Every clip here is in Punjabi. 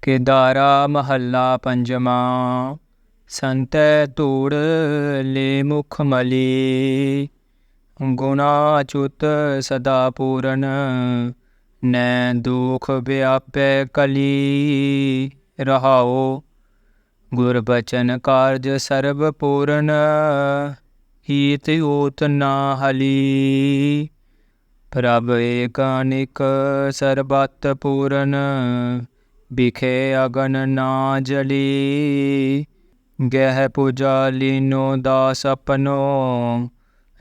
ਕੇਦਾਰਾ ਮਹੱਲਾ ਪੰਜਵਾਂ। ਸੰਤੈ ਧੂੜ ਲੈ ਮੁਖ ਮਲੀ, ਗੁਣਾ ਅਚੁੱਤ ਸਦਾ ਪੂਰਨ। ਨੈ ਦੁਖ ਵਿਆਪੈ ਕਲੀ, ਰਹਾਉ ਗੁਰ ਬਚਨ ਕਾਰਜ ਸਰਬ ਪੂਰਨ। ਹੀਤ ਊਤ ਨਾ ਹਲੀ, ਪ੍ਰਭ ਏਕ ਅਨੇਕ ਸਰਬਤ ਪੂਰਨ। ਬਿਖੇ ਅਗਨ ਨਾ ਜਲੀ, ਗਹਿ ਪੂਜਾ ਲੀਨੋ ਦਾਸ ਆਪਣੋ।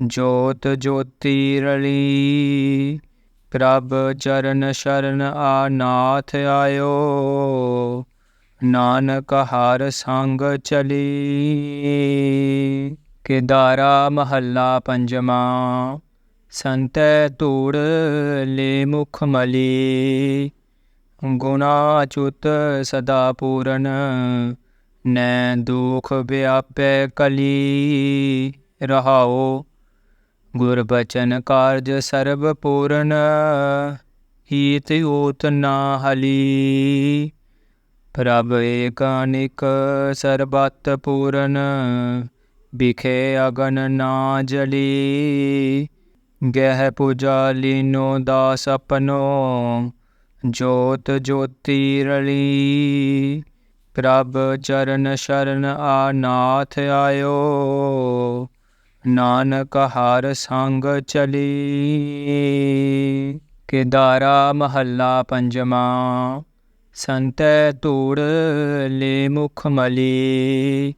ਜੋਤ ਜੋਤੀ ਰਲੀ, ਪ੍ਰਭ ਚਰਨ ਸ਼ਰਨ ਆਨਾਥ ਆਇਓ। ਨਾਨਕ ਹਰ ਸੰਗ ਚਲੀ। ਕੇਦਾਰਾ ਮਹੱਲਾ ਪੰਜਵਾਂ। ਸੰਤੈ ਧੂੜ ਲੈ ਮੁਖ ਮਲੀ, ਗੁਣਾ ਅਚੁੱਤ ਸਦਾ ਪੂਰਨ। ਨੈ ਦੁਖ ਵਿਆਪੈ ਕਲੀ, ਰਹਾਉ ਗੁਰ ਬਚਨ ਕਾਰਜ ਸਰਬ ਪੂਰਨ। ਹੀਤ ਊਤ ਨਾ ਹਲੀ, ਪ੍ਰਭ ਏਕ ਅਨੇਕ ਸਰਬਤ ਪੂਰਨ। ਬਿਖੇ ਅਗਨ ਨਾ ਜਲੀ, ਗਹਿ ਪੂਜਾ ਲੀਨੋ ਦਾਸ ਆਪਣੋ। ਜੋਤ ਜੋਤੀ ਰਲੀ, ਪ੍ਰਭ ਚਰਨ ਸ਼ਰਨ ਆਨਾਥ ਆਇਓ। ਨਾਨਕ ਹਰ ਸੰਗ ਚਲੀ। ਕੇਦਾਰਾ ਮਹੱਲਾ ਪੰਜਵਾਂ। ਸੰਤੈ ਧੂੜ ਲੈ ਮੁਖ ਮਲੀ,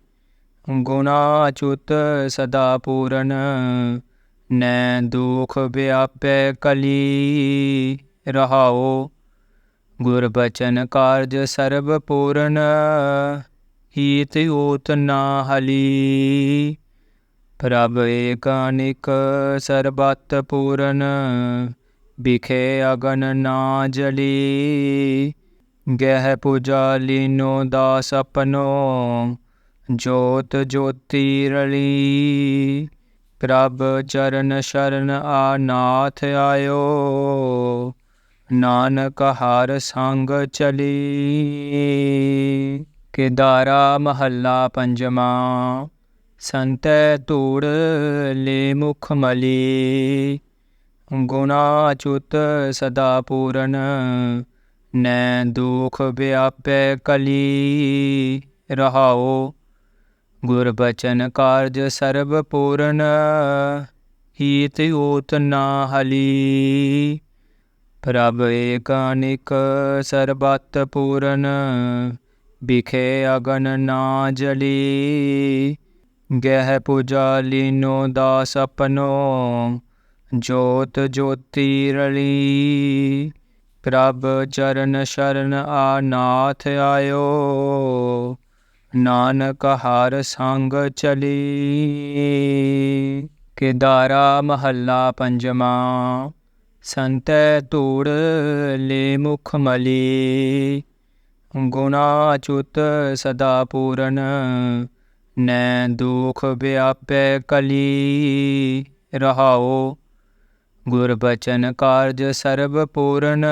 ਗੁਣਾ ਅਚੁੱਤ ਸਦਾ ਪੂਰਨ। ਨੈ ਦੁਖ ਵਿਆਪੈ ਕਲੀ, ਰਹਾਉ ਗੁਰ ਬਚਨ ਕਾਰਜ ਸਰਬ ਪੂਰਨ। ਹੀਤ ਊਤ ਨਾ ਹਲੀ, ਪ੍ਰਭ ਏਕ ਅਨੇਕ ਸਰਬਤ ਪੂਰਨ। ਬਿਖੇ ਅਗਨ ਨਾ ਜਲੀ, ਗਹਿ ਪੂਜਾ ਲੀਨੋ ਦਾਸ ਆਪਣੋ। ਜੋਤ ਜੋਤੀ ਰਲੀ, ਪ੍ਰਭ ਚਰਨ ਸ਼ਰਨ ਆਨਾਥ ਆਇਓ। ਨਾਨਕ ਹਰ ਸੰਗ ਚਲੀ। ਕੇਦਾਰਾ ਮਹੱਲਾ ਪੰਜਵਾਂ। ਸੰਤੈ ਧੂੜ ਲੈ ਮੁਖ ਮਲੀ, ਗੁਣਾ ਅਚੁੱਤ ਸਦਾ ਪੂਰਨ। ਨੈ ਦੁਖ ਵਿਆਪੈ ਕਲੀ, ਰਹਾਉ ਗੁਰ ਬਚਨ ਕਾਰਜ ਸਰਬ ਪੂਰਨ। ਹੀਤ ਊਤ ਨਾ ਹਲੀ, ਪ੍ਰਭ ਏਕ ਅਨੇਕ ਸਰਬਤ ਪੂਰਨ। ਬਿਖੇ ਅਗਨ ਨਾ ਜਲੀ, ਗਹਿ ਪੂਜਾ ਲੀਨੋ ਦਾਸ ਆਪਣੋ। ਜੋਤ ਜੋਤੀ ਰਲੀ, ਪ੍ਰਭ ਚਰਨ ਸ਼ਰਨ ਆਨਾਥ ਆਇਓ। ਨਾਨਕ ਹਰ ਸੰਗ ਚਲੀ। ਕੇਦਾਰਾ ਮਹੱਲਾ ਪੰਜਵਾਂ। ਸੰਤੈ ਧੂੜ ਲੈ ਮੁਖ ਮਲੀ, ਗੁਣਾ ਅਚੁੱਤ ਸਦਾ ਪੂਰਨ। ਨੈ ਦੁਖ ਵਿਆਪੈ ਕਲੀ, ਰਹਾਉ ਗੁਰ ਬਚਨ ਕਾਰਜ ਸਰਬ ਪੂਰਨ।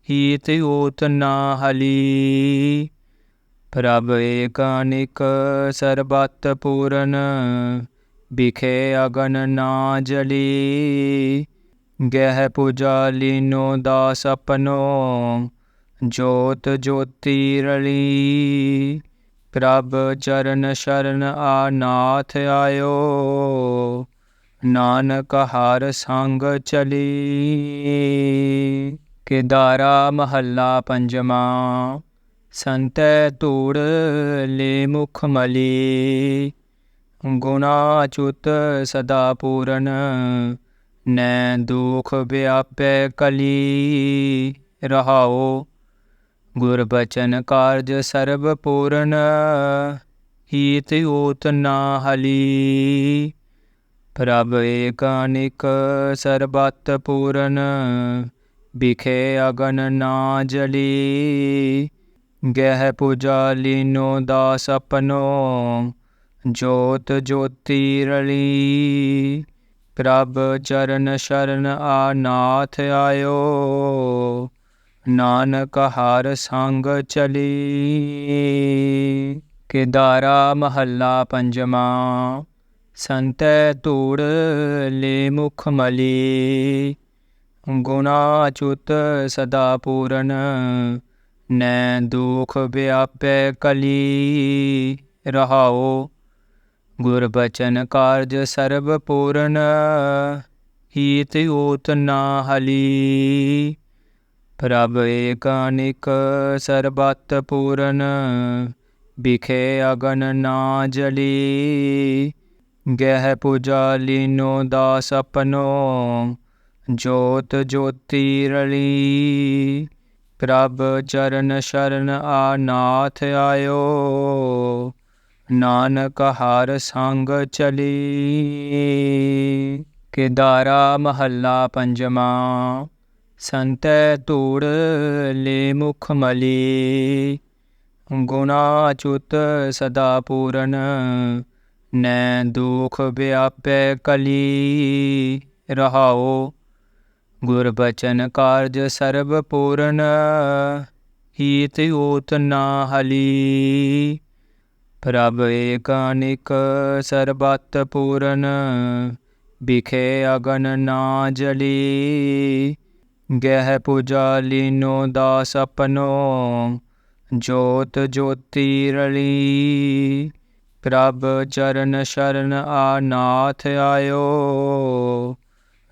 ਹੀਤ ਊਤ ਨਾ ਹਲੀ, ਪ੍ਰਭ ਏਕ ਅਨੇਕ ਸਰਬਤ ਪੂਰਨ। ਬਿਖੇ ਅਗਨ ਨਾ ਜਲੀ, ਗਹਿ ਪੂਜਾ ਲੀਨੋ ਦਾਸ ਆਪਣੋ। ਜੋਤ ਜੋਤੀ ਰਲੀ, ਪ੍ਰਭ ਚਰਨ ਸ਼ਰਨ ਆਨਾਥ ਆਇਓ। ਨਾਨਕ ਹਰ ਸੰਗ ਚਲੀ। ਕੇਦਾਰਾ ਮਹੱਲਾ ਪੰਜਵਾਂ। ਸੰਤੈ ਧੂੜ ਲੈ ਮੁਖ ਮਲੀ, ਗੁਣਾ ਅਚੁੱਤ ਸਦਾ ਪੂਰਨ। ਨੈ ਦੁਖ ਵਿਆਪੈ ਕਲੀ, ਰਹਾਉ ਗੁਰ ਬਚਨ ਕਾਰਜ ਸਰਬ ਪੂਰਨ। ਹੀਤ ਊਤ ਨਾ ਹਲੀ, ਪ੍ਰਭ ਏਕ ਅਨੇਕ ਸਰਬਤ ਪੂਰਨ। ਬਿਖੇ ਅਗਨ ਨਾ ਜਲੀ, ਗਹਿ ਪੂਜਾ ਲੀਨੋ ਦਾਸ ਆਪਣੋ। ਜੋਤ ਜੋਤੀ ਰਲੀ, ਪ੍ਰਭ ਚਰਨ ਸ਼ਰਨ ਆਨਾਥ ਆਇਓ। ਨਾਨਕ ਹਰ ਸੰਗ ਚਲੀ। ਕੇਦਾਰਾ ਮਹੱਲਾ ਪੰਜਵਾਂ। ਸੰਤੈ ਧੂੜ ਲੈ ਮੁਖ ਮਲੀ, ਗੁਣਾ ਅਚੁੱਤ ਸਦਾ ਪੂਰਨ, ਨੈ ਦੁਖ ਵਿਆਪੈ ਕਲੀ। ਰਹਾਉ ਗੁਰ ਬਚਨ ਕਾਰਜ ਸਰਬ ਪੂਰਨ, ਹੀਤ ਊਤ ਨਾ ਹਲੀ। ਪ੍ਰਭ ਏਕ ਅਨੇਕ ਸਰਬਤ ਪੂਰਨ, ਬਿਖੇ ਅਗਨ ਨਾ ਜਲੀ। ਗਹਿ ਪੂਜਾ ਲੀਨੋ ਦਾਸ ਆਪਣੋ, ਜੋਤ ਜੋਤੀ ਰਲੀ। ਪ੍ਰਭ ਚਰਨ ਸ਼ਰਨ ਆਨਾਥ ਆਇਓ, ਨਾਨਕ ਹਰ ਸੰਗ ਚਲੀ। ਕੇਦਾਰਾ ਮਹੱਲਾ ਪੰਜਵਾਂ। ਸੰਤੈ ਧੂੜ ਲੈ ਮੁਖ ਮਲੀ, ਗੁਣਾ ਅਚੁੱਤ ਸਦਾ ਪੂਰਨ, ਨੈ ਦੁਖ ਵਿਆਪੈ ਕਲੀ। ਰਹਾਉ ਗੁਰ ਬਚਨ ਕਾਰਜ ਸਰਬ ਪੂਰਨ, ਹੀਤ ਊਤ ਨਾ ਹਲੀ। ਪ੍ਰਭ ਏਕ ਅਨੇਕ ਸਰਬਤ ਪੂਰਨ, ਬਿਖੇ ਅਗਨ ਨਾ ਜਲੀ। ਗਹਿ ਪੂਜਾ ਲੀਨੋ ਦਾਸ ਆਪਣੋ, ਜੋਤ ਜੋਤੀ ਰਲੀ। ਪ੍ਰਭ ਚਰਨ ਸ਼ਰਨ ਆਨਾਥ ਆਇਓ,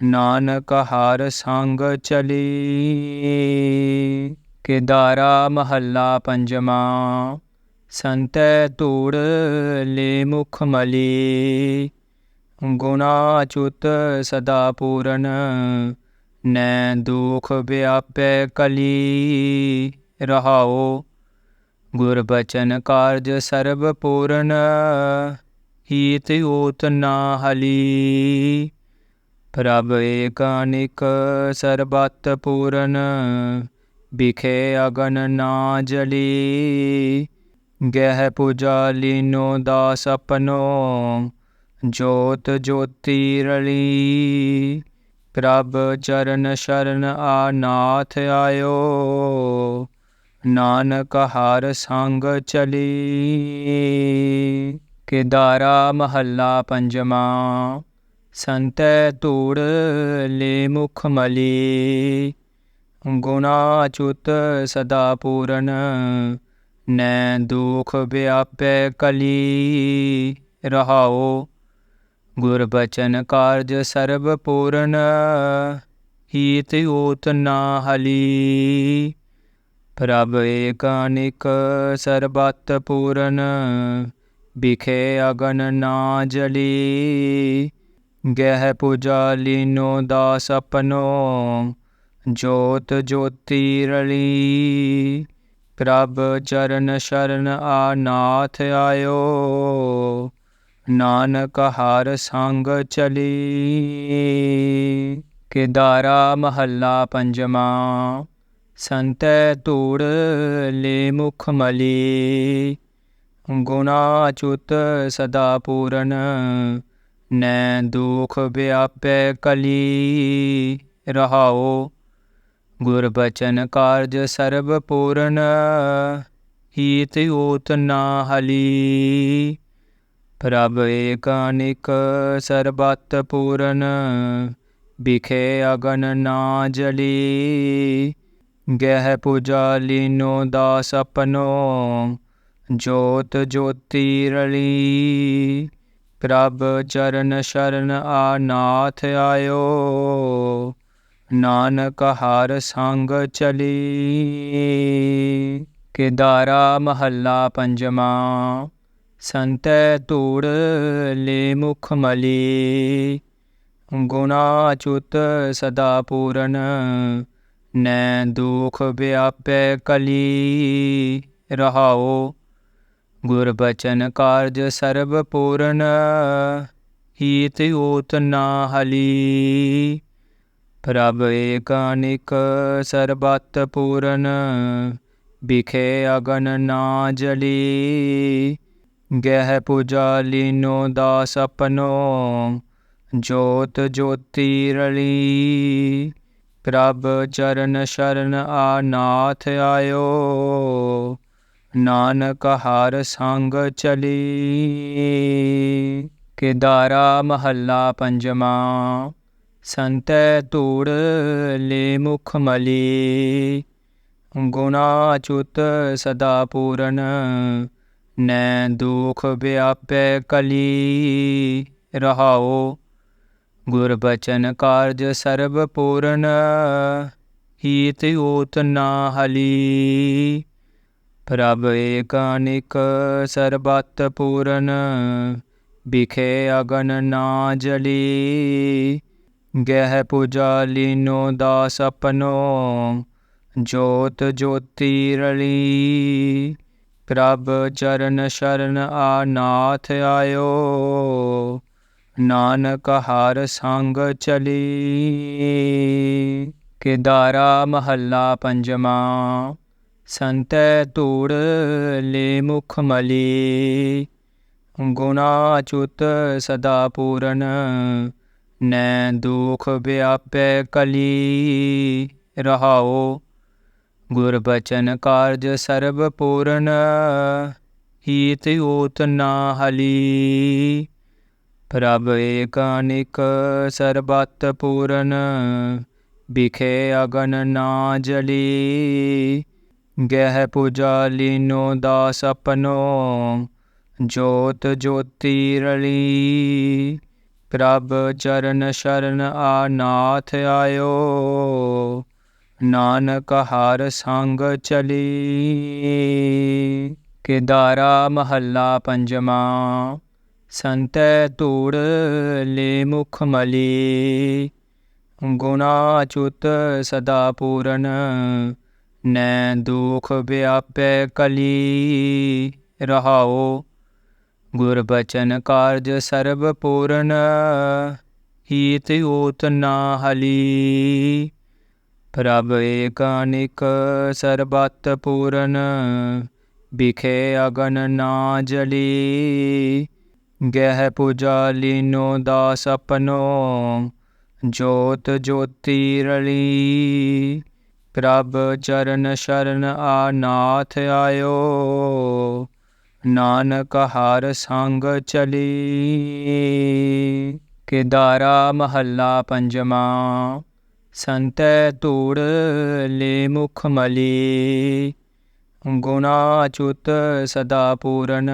ਨਾਨਕ ਹਰ ਸੰਗ ਚਲੀ। ਕੇਦਾਰਾ ਮਹੱਲਾ ਪੰਜਵਾਂ। ਸੰਤੈ ਧੂੜ ਲੈ ਮੁਖ ਮਲੀ, ਗੁਣਾ ਅਚੁੱਤ ਸਦਾ ਪੂਰਨ, ਨੈ ਦੁਖ ਵਿਆਪੈ ਕਲੀ। ਰਹਾਉ ਗੁਰ ਬਚਨ ਕਾਰਜ ਸਰਬ ਪੂਰਨ, ਹੀਤ ਊਤ ਨਾ ਹਲੀ। ਪ੍ਰਭ ਏਕ ਅਨੇਕ ਸਰਬਤ ਪੂਰਨ, ਬਿਖੇ ਅਗਨ ਨਾ ਜਲੀ। ਗਹਿ ਪੂਜਾ ਲੀਨੋ ਦਾਸ ਆਪਣੋ, ਜੋਤ ਜੋਤੀ ਰਲੀ। ਪ੍ਰਭ ਚਰਨ ਸ਼ਰਨ ਆਨਾਥ ਆਇਓ, ਨਾਨਕ ਹਰ ਸੰਗ ਚਲੀ। ਕੇਦਾਰਾ ਮਹੱਲਾ ਪੰਜਵਾਂ। ਸੰਤੈ ਧੂੜ ਲੈ ਮੁਖ ਮਲੀ, ਗੁਣਾ ਅਚੁੱਤ ਸਦਾ ਪੂਰਨ, ਨੈ ਦੁਖ ਵਿਆਪੈ ਕਲੀ। ਰਹਾਉ ਗੁਰ ਬਚਨ ਕਾਰਜ ਸਰਬ ਪੂਰਨ, ਹੀਤ ਊਤ ਨਾ ਹਲੀ। ਪ੍ਰਭ ਏਕ ਅਨੇਕ ਸਰਬਤ ਪੂਰਨ, ਬਿਖੇ ਅਗਨ ਨਾ ਜਲੀ। ਗਹਿ ਪੂਜਾ ਲੀਨੋ ਦਾਸ ਆਪਣੋ, ਜੋਤ ਜੋਤੀ ਰਲੀ। ਪ੍ਰਭ ਚਰਨ ਸ਼ਰਨ ਆਨਾਥ ਆਇਓ, ਨਾਨਕ ਹਰ ਸੰਗ ਚਲੀ। ਕੇਦਾਰਾ ਮਹੱਲਾ ਪੰਜਵਾਂ। ਸੰਤੈ ਧੂੜ ਲੈ ਮੁਖ ਮਲੀ, ਗੁਣਾ ਅਚੁੱਤ ਸਦਾ ਪੂਰਨ, ਨੈ ਦੁਖ ਵਿਆਪੈ ਕਲੀ। ਰਹਾਉ ਗੁਰ ਬਚਨ ਕਾਰਜ ਸਰਬ ਪੂਰਨ, ਹੀਤ ਊਤ ਨਾ ਹਲੀ। ਪ੍ਰਭ ਏਕ ਅਨੇਕ ਸਰਬਤ ਪੂਰਨ, ਬਿਖੇ ਅਗਨ ਨਾ ਜਲੀ। ਗਹਿ ਪੂਜਾ ਲੀਨੋ ਦਾਸ ਆਪਣੋ, ਜੋਤ ਜੋਤੀ ਰਲੀ। ਪ੍ਰਭ ਚਰਨ ਸ਼ਰਨ ਆਨਾਥ ਆਇਓ, ਨਾਨਕ ਹਰ ਸੰਗ ਚਲੀ। ਕੇਦਾਰਾ ਮਹੱਲਾ ਪੰਜਵਾਂ। ਸੰਤੈ ਧੂੜ ਲੈ ਮੁਖ ਮਲੀ, ਗੁਣਾ ਅਚੁੱਤ ਸਦਾ ਪੂਰਨ, ਨੈ ਦੁਖ ਵਿਆਪੈ ਕਲੀ। ਰਹਾਉ ਗੁਰ ਬਚਨ ਕਾਰਜ ਸਰਬ ਪੂਰਨ, ਹੀਤ ਊਤ ਨਾ ਹਲੀ। ਪ੍ਰਭ ਏਕ ਅਨੇਕ ਸਰਬਤ ਪੂਰਨ, ਬਿਖੇ ਅਗਨ ਨਾ ਜਲੀ। ਗਹਿ ਪੂਜਾ ਲੀਨੋ ਦਾਸ ਆਪਣੋ, ਜੋਤ ਜੋਤੀ ਰਲੀ। ਪ੍ਰਭ ਚਰਨ ਸ਼ਰਨ ਆਨਾਥ ਆਇਓ, ਨਾਨਕ ਹਰ ਸੰਗ ਚਲੀ। ਕੇਦਾਰਾ ਮਹੱਲਾ ਪੰਜਵਾਂ। ਸੰਤੈ ਧੂੜ ਲੈ ਮੁਖ ਮਲੀ, ਗੁਣਾ ਅਚੁੱਤ ਸਦਾ ਪੂਰਨ, ਨੈ ਦੁਖ ਵਿਆਪੈ ਕਲੀ। ਰਹਾਉ ਗੁਰ ਬਚਨ ਕਾਰਜ ਸਰਬ ਪੂਰਨ, ਹੀਤ ਊਤ ਨਾ ਹਲੀ। ਪ੍ਰਭ ਏਕ ਅਨੇਕ ਸਰਬਤ ਪੂਰਨ, ਬਿਖੇ ਅਗਨ ਨਾ ਜਲੀ। ਗਹਿ ਪੂਜਾ ਲੀਨੋ ਦਾਸ ਆਪਣੋ, ਜੋਤ ਜੋਤੀ ਰਲੀ। ਪ੍ਰਭ ਚਰਨ ਸ਼ਰਨ ਆਨਾਥ ਆਇਓ, ਨਾਨਕ ਹਰ ਸੰਗ ਚਲੀ। ਕੇਦਾਰਾ ਮਹੱਲਾ ਪੰਜਵਾਂ। ਸੰਤੈ ਧੂੜ ਲੈ ਮੁਖ ਮਲੀ, ਗੁਣਾ ਅਚੁੱਤ ਸਦਾ ਪੂਰਨ, ਨੈ ਦੁਖ ਵਿਆਪੈ ਕਲੀ। ਰਹਾਉ ਗੁਰ ਬਚਨ ਕਾਰਜ ਸਰਬ ਪੂਰਨ, ਹੀਤ ਊਤ ਨਾ ਹਲੀ। ਪ੍ਰਭ ਏਕ ਅਨੇਕ ਸਰਬਤ ਪੂਰਨ, ਬਿਖੇ ਅਗਨ ਨਾ ਜਲੀ। ਗਹਿ ਪੂਜਾ ਲੀਨੋ ਦਾਸ ਆਪਣੋ, ਜੋਤ ਜੋਤੀ ਰਲੀ। ਪ੍ਰਭ ਚਰਨ ਸ਼ਰਨ ਆਨਾਥ ਆਇਓ, ਨਾਨਕ ਹਰ ਸੰਗ ਚਲੀ। ਕੇਦਾਰਾ ਮਹੱਲਾ ਪੰਜਵਾਂ। ਸੰਤੈ ਧੂੜ ਲੈ ਮੁਖ ਮਲੀ, ਗੁਣਾ ਅਚੁੱਤ ਸਦਾ ਪੂਰਨ, ਨੈ ਦੁਖ ਵਿਆਪੈ ਕਲੀ। ਰਹਾਉ ਗੁਰ ਬਚਨ ਕਾਰਜ ਸਰਬ ਪੂਰਨ, ਹੀਤ ਊਤ ਨਾ ਹਲੀ। ਪ੍ਰਭ ਏਕ ਅਨੇਕ ਸਰਬਤ ਪੂਰਨ, ਬਿਖੇ ਅਗਨ ਨਾ ਜਲੀ। ਗਹਿ ਪੂਜਾ ਲੀਨੋ ਦਾਸ ਆਪਣੋ, ਜੋਤ ਜੋਤੀ ਰਲੀ। ਪ੍ਰਭ ਚਰਨ ਸ਼ਰਨ ਆਨਾਥ ਆਇਓ, ਨਾਨਕ ਹਰ ਸੰਗ ਚਲੀ। ਕੇਦਾਰਾ ਮਹੱਲਾ ਪੰਜਵਾਂ। ਸੰਤੈ ਧੂੜ ਲੈ ਮੁਖ ਮਲੀ, ਗੁਣਾ ਅਚੁੱਤ ਸਦਾ ਪੂਰਨ,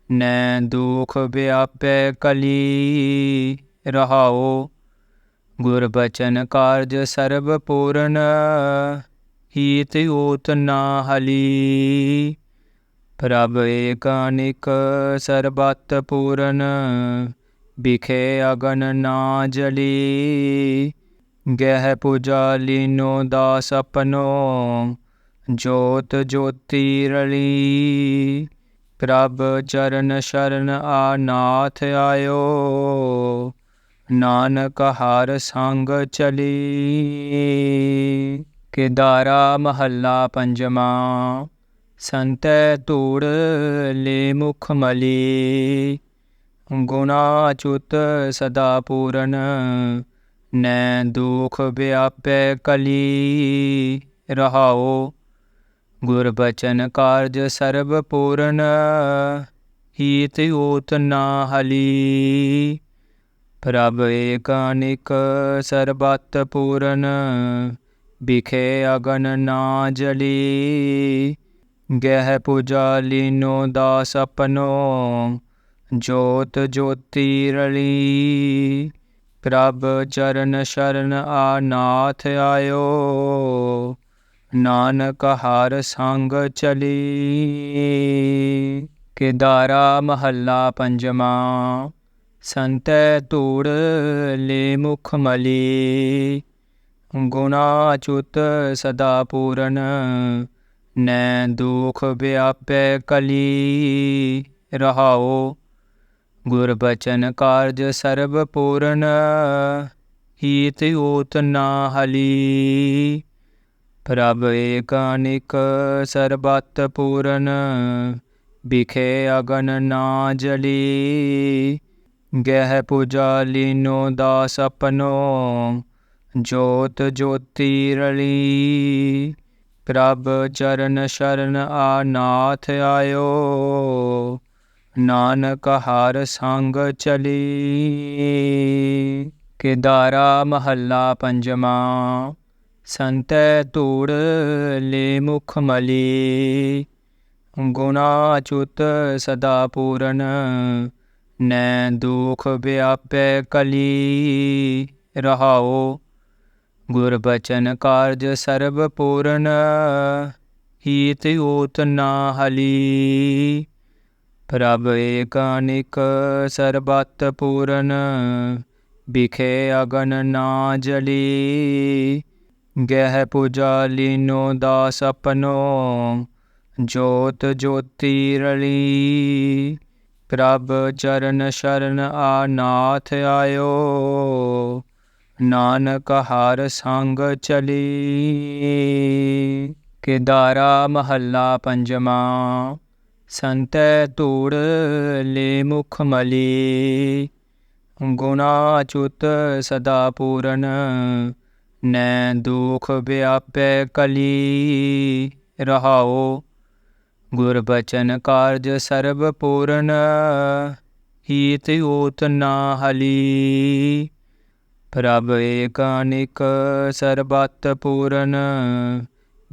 ਨੈ ਦੁਖ ਵਿਆਪੈ ਕਲੀ। ਰਹਾਉ ਗੁਰ ਬਚਨ ਕਾਰਜ ਸਰਬ ਪੂਰਨ, ਹੀਤ ਊਤ ਨਾ ਹਲੀ। ਪ੍ਰਭ ਏਕ ਅਨੇਕ ਸਰਬਤ ਪੂਰਨ, ਬਿਖੇ ਅਗਨ ਨਾ ਜਲੀ। ਗਹਿ ਪੂਜਾ ਲੀਨੋ ਦਾਸ ਆਪਣੋ, ਜੋਤ ਜੋਤੀ ਰਲੀ। ਪ੍ਰਭ ਚਰਨ ਸ਼ਰਨ ਆਨਾਥ ਆਇਓ, ਨਾਨਕ ਹਰ ਸੰਗ ਚਲੀ। ਕੇਦਾਰਾ ਮਹੱਲਾ ਪੰਜਵਾਂ। ਸੰਤੈ ਧੂੜ ਲੈ ਮੁਖ ਮਲੀ, ਗੁਣਾ ਅਚੁੱਤ ਸਦਾ ਪੂਰਨ, ਨੈ ਦੁਖ ਵਿਆਪੈ ਕਲੀ। ਰਹਾਉ ਗੁਰ ਬਚਨ ਕਾਰਜ ਸਰਬ ਪੂਰਨ, ਹੀਤ ਊਤ ਨਾ ਹਲੀ। ਪ੍ਰਭ ਏਕ ਅਨੇਕ ਸਰਬਤ ਪੂਰਨ, ਬਿਖੇ ਅਗਨ ਨਾ ਜਲੀ। ਗਹਿ ਪੂਜਾ ਲੀਨੋ ਦਾਸ ਆਪਣੋ, ਜੋਤ ਜੋਤੀ ਰਲੀ। ਪ੍ਰਭ ਚਰਨ ਸ਼ਰਨ ਆਨਾਥ ਆਇਓ, ਨਾਨਕ ਹਰ ਸੰਗ ਚਲੀ। ਕੇਦਾਰਾ ਮਹੱਲਾ ਪੰਜਵਾਂ। ਸੰਤੈ ਧੂੜ ਲੈ ਮੁਖ ਮਲੀ, ਗੁਣਾ ਅਚੁੱਤ ਸਦਾ ਪੂਰਨ, ਨੈ ਦੁਖ ਵਿਆਪੈ ਕਲੀ। ਰਹਾਉ ਗੁਰ ਬਚਨ ਕਾਰਜ ਸਰਬ ਪੂਰਨ, ਹੀਤ ਊਤ ਨਾ ਹਲੀ। ਪ੍ਰਭ ਏਕ ਅਨੇਕ ਸਰਬਤ ਪੂਰਨ, ਬਿਖੇ ਅਗਨ ਨਾ ਜਲੀ। ਗਹਿ ਪੂਜਾ ਲੀਨੋ ਦਾਸ ਆਪਣੋ, ਜੋਤ ਜੋਤੀ ਰਲੀ। ਪ੍ਰਭ ਚਰਨ ਸ਼ਰਨ ਆਨਾਥ ਆਇਓ, ਨਾਨਕ ਹਰ ਸੰਗ ਚਲੀ। ਕੇਦਾਰਾ ਮਹੱਲਾ ਪੰਜਵਾਂ। ਸੰਤੈ ਧੂੜ ਲੈ ਮੁਖ ਮਲੀ, ਗੁਣਾ ਅਚੁੱਤ ਸਦਾ ਪੂਰਨ। ਨੈ ਦੁਖ ਵਿਆਪੈ ਕਲੀ, ਰਹਾਓ ਗੁਰ ਬਚਨ ਕਾਰਜ ਸਰਬ ਪੂਰਨ। ਹੀਤ ਊਤ ਨਾ ਹਲੀ, ਪ੍ਰਭ ਏਕ ਅਨੇਕ ਸਰਬਤ ਪੂਰਨ। ਬਿਖੇ ਅਗਨ ਨਾ ਜਲੀ, ਗਹਿ ਪੂਜਾ ਲੀਨੋ ਦਾਸ ਆਪਣੋ। ਜੋਤ ਜੋਤੀ ਰਲੀ। ਪ੍ਰਭ ਚਰਨ ਸ਼ਰਨ ਆਨਾਥ ਆਇਓ, ਨਾਨਕ ਹਰ ਸੰਗ ਚਲੀ। ਕੇਦਾਰਾ ਮਹੱਲਾ ਪੰਜਵਾਂ। ਸੰਤੈ ਧੂੜ ਲੈ ਮੁਖ ਮਲੀ, ਗੁਣਾ ਅਚੁੱਤ ਸਦਾ ਪੂਰਨ। ਨੈ ਦੁਖ ਵਿਆਪੈ ਕਲੀ, ਰਹਾਓ ਗੁਰ ਬਚਨ ਕਾਰਜ ਸਰਬ ਪੂਰਨ। ਹੀਤ ਊਤ ਨਾ ਹਲੀ, ਪ੍ਰਭ ਏਕ ਅਨੇਕ ਸਰਬਤ ਪੂਰਨ।